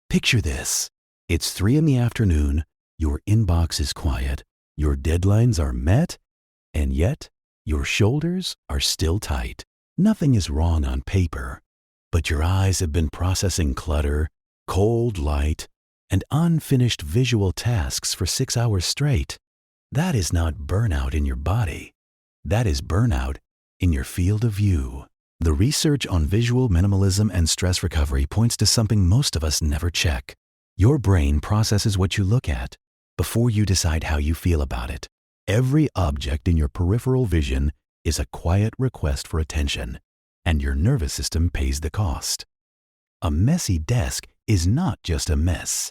Picture this. It's 3 in the afternoon, your inbox is quiet, your deadlines are met, and yet your shoulders are still tight. Nothing is wrong on paper, but your eyes have been processing clutter, cold light, and unfinished visual tasks for 6 hours straight. That is not burnout in your body. That is burnout in your field of view. The research on visual minimalism and stress recovery points to something most of us never check. Your brain processes what you look at before you decide how you feel about it. Every object in your peripheral vision is a quiet request for attention, and your nervous system pays the cost. A messy desk is not just a mess.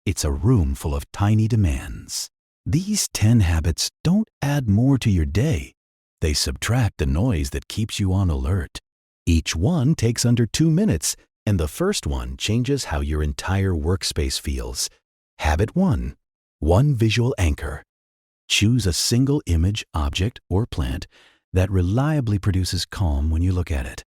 It's a room full of tiny demands. These 10 habits don't add more to your day. They subtract the noise that keeps you on alert. Each one takes under 2 minutes, and the first one changes how your entire workspace feels. Habit 1. One visual anchor. Choose a single image, object, or plant that reliably produces calm when you look at it.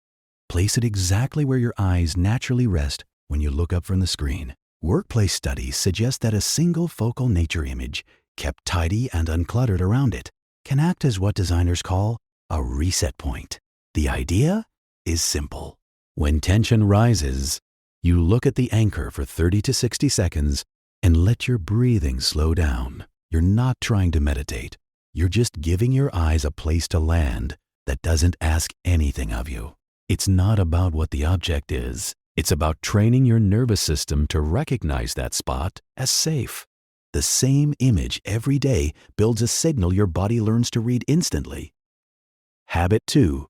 Place it exactly where your eyes naturally rest when you look up from the screen. Workplace studies suggest that a single focal nature image, kept tidy and uncluttered around it, can act as what designers call a reset point. The idea is simple. When tension rises, you look at the anchor for 30 to 60 seconds and let your breathing slow down. You're not trying to meditate. You're just giving your eyes a place to land that doesn't ask anything of you. It's not about what the object is. It's about training your nervous system to recognize that spot as safe. The same image every day builds a signal your body learns to read instantly. Habit 2.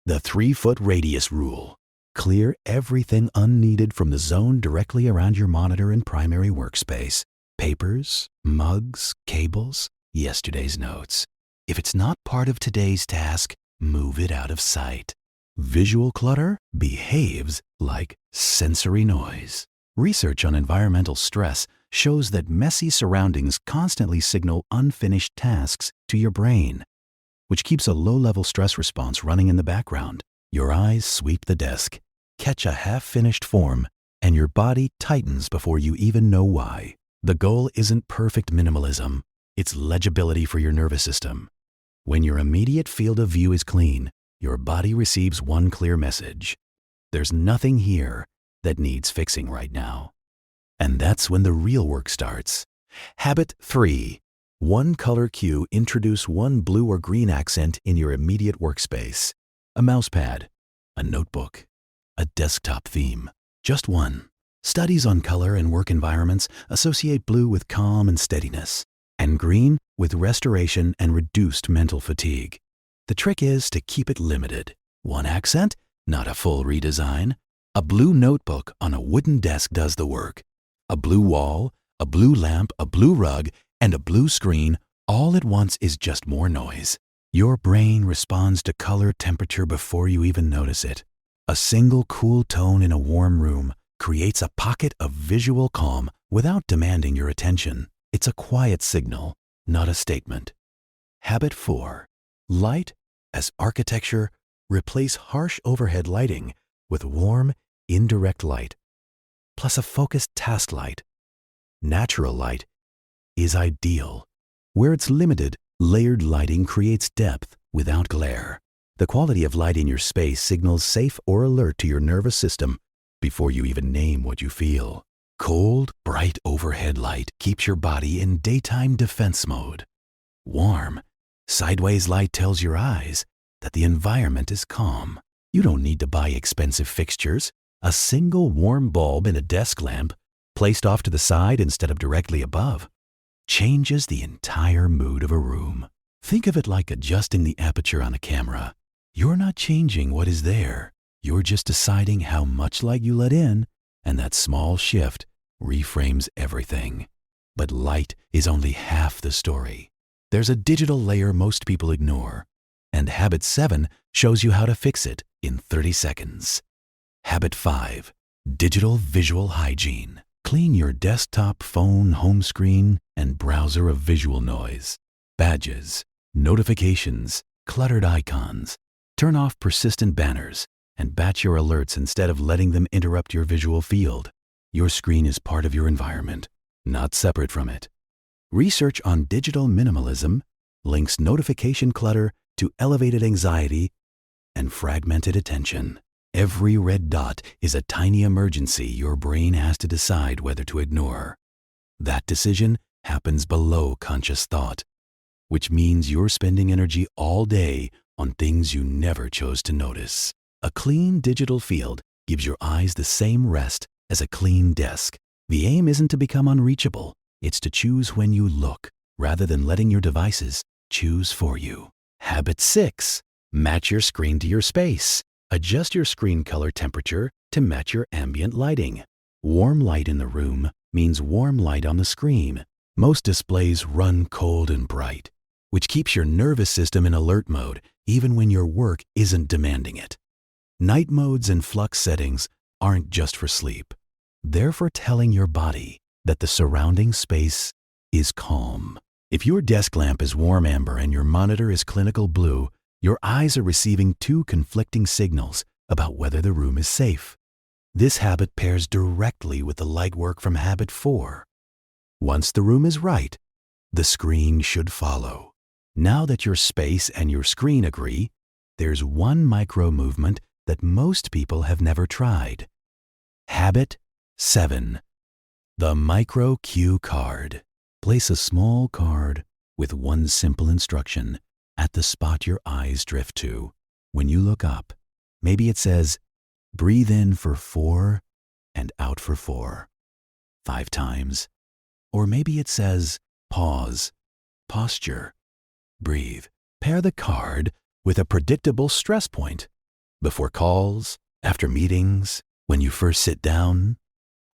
The 3-foot radius rule. Clear everything unneeded from the zone directly around your monitor and primary workspace. Papers, mugs, cables, yesterday's notes. If it's not part of today's task, move it out of sight. Visual clutter behaves like sensory noise. Research on environmental stress shows that messy surroundings constantly signal unfinished tasks to your brain, which keeps a low-level stress response running in the background. Your eyes sweep the desk, catch a half-finished form, and your body tightens before you even know why. The goal isn't perfect minimalism, it's legibility for your nervous system. When your immediate field of view is clean, your body receives one clear message. There's nothing here that needs fixing right now. And that's when the real work starts. Habit 3. One color cue. Introduce one blue or green accent in your immediate workspace. A mouse pad, a notebook, a desktop theme. Just one. Studies on color and work environments associate blue with calm and steadiness, and green with restoration and reduced mental fatigue. The trick is to keep it limited. One accent, not a full redesign. A blue notebook on a wooden desk does the work. A blue wall, a blue lamp, a blue rug, and a blue screen all at once is just more noise. Your brain responds to color temperature before you even notice it. A single cool tone in a warm room creates a pocket of visual calm without demanding your attention. It's a quiet signal, not a statement. Habit 4. Light as architecture. Replace harsh overhead lighting with warm, indirect light, plus a focused task light. Natural light is ideal. Where it's limited, layered lighting creates depth without glare. The quality of light in your space signals safe or alert to your nervous system before you even name what you feel. Cold, bright overhead light keeps your body in daytime defense mode. Warm, sideways light tells your eyes that the environment is calm. You don't need to buy expensive fixtures. A single warm bulb in a desk lamp, placed off to the side instead of directly above, changes the entire mood of a room. Think of it like adjusting the aperture on a camera. You're not changing what is there. You're just deciding how much light you let in, and that small shift reframes everything. But light is only half the story. There's a digital layer most people ignore, and Habit 7 shows you how to fix it in 30 seconds. Habit 5. Digital visual hygiene. Clean your desktop, phone, home screen, and browser of visual noise. Badges, notifications, cluttered icons. Turn off persistent banners and batch your alerts instead of letting them interrupt your visual field. Your screen is part of your environment, not separate from it. Research on digital minimalism links notification clutter to elevated anxiety and fragmented attention. Every red dot is a tiny emergency your brain has to decide whether to ignore. That decision happens below conscious thought, which means you're spending energy all day on things you never chose to notice. A clean digital field gives your eyes the same rest as a clean desk. The aim isn't to become unreachable, it's to choose when you look, rather than letting your devices choose for you. Habit 6. Match your screen to your space. Adjust your screen color temperature to match your ambient lighting. Warm light in the room means warm light on the screen. Most displays run cold and bright, which keeps your nervous system in alert mode even when your work isn't demanding it. Night modes and flux settings aren't just for sleep. They're for telling your body that the surrounding space is calm. If your desk lamp is warm amber and your monitor is clinical blue, your eyes are receiving two conflicting signals about whether the room is safe. This habit pairs directly with the light work from habit 4. Once the room is right, the screen should follow. Now that your space and your screen agree, there's one micro movement that most people have never tried. Habit 7. The micro cue card. Place a small card with one simple instruction at the spot your eyes drift to. When you look up, maybe it says, breathe in for 4 and out for 4, 5 times. Or maybe it says, pause, posture, breathe. Pair the card with a predictable stress point. Before calls, after meetings, when you first sit down,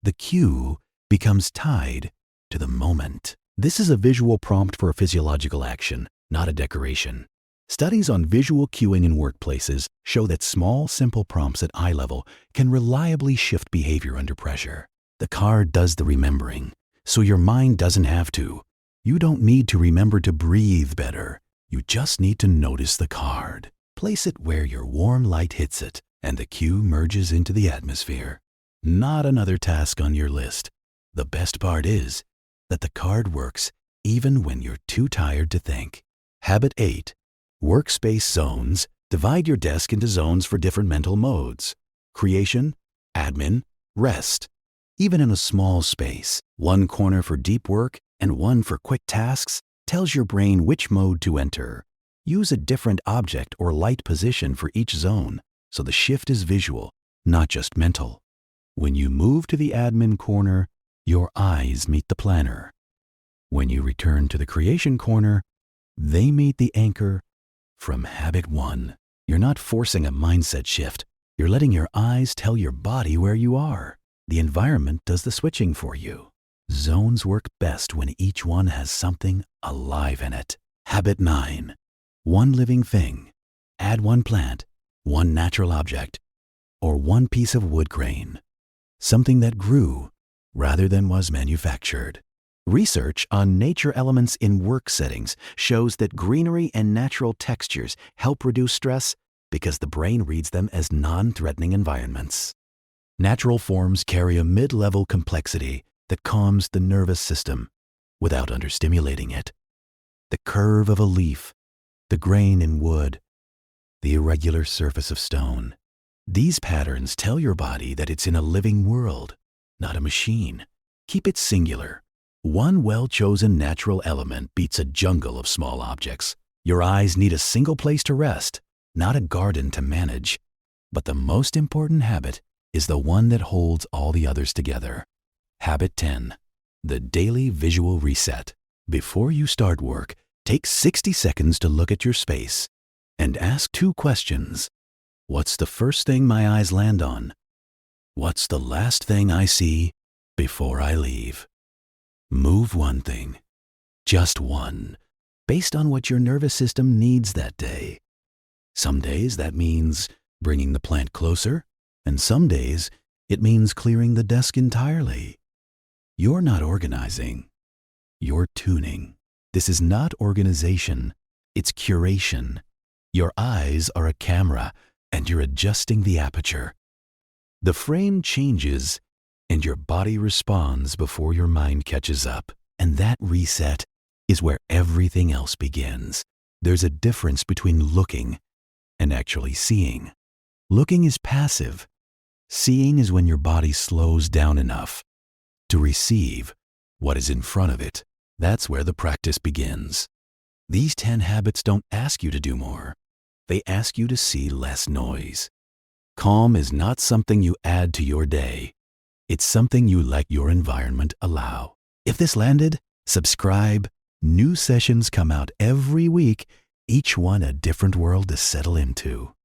the cue becomes tied to the moment. This is a visual prompt for a physiological action, not a decoration. Studies on visual cueing in workplaces show that small, simple prompts at eye level can reliably shift behavior under pressure. The card does the remembering, so your mind doesn't have to. You don't need to remember to breathe better. You just need to notice the card. Place it where your warm light hits it, and the cue merges into the atmosphere. Not another task on your list. The best part is that the card works even when you're too tired to think. Habit 8. Workspace zones. Divide your desk into zones for different mental modes. Creation, admin, rest. Even in a small space, one corner for deep work and one for quick tasks tells your brain which mode to enter. Use a different object or light position for each zone, so the shift is visual, not just mental. When you move to the admin corner, your eyes meet the planner. When you return to the creation corner, they meet the anchor from habit 1. You're not forcing a mindset shift. You're letting your eyes tell your body where you are. The environment does the switching for you. Zones work best when each one has something alive in it. Habit 9. One living thing. Add one plant, one natural object, or one piece of wood grain. Something that grew rather than was manufactured. Research on nature elements in work settings shows that greenery and natural textures help reduce stress because the brain reads them as non-threatening environments. Natural forms carry a mid-level complexity that calms the nervous system without understimulating it. The curve of a leaf, the grain in wood, the irregular surface of stone. These patterns tell your body that it's in a living world, not a machine. Keep it singular. One well-chosen natural element beats a jungle of small objects. Your eyes need a single place to rest, not a garden to manage. But the most important habit is the one that holds all the others together. Habit 10. The daily visual reset. Before you start work, take 60 seconds to look at your space and ask 2 questions. What's the first thing my eyes land on? What's the last thing I see before I leave? Move one thing, just one, based on what your nervous system needs that day. Some days that means bringing the plant closer, and some days it means clearing the desk entirely. You're not organizing, you're tuning. This is not organization, it's curation. Your eyes are a camera, and you're adjusting the aperture. The frame changes and your body responds before your mind catches up. And that reset is where everything else begins. There's a difference between looking and actually seeing. Looking is passive. Seeing is when your body slows down enough to receive what is in front of it. That's where the practice begins. These 10 habits don't ask you to do more. They ask you to see less noise. Calm is not something you add to your day. It's something you let your environment allow. If this landed, subscribe. New sessions come out every week, each one a different world to settle into.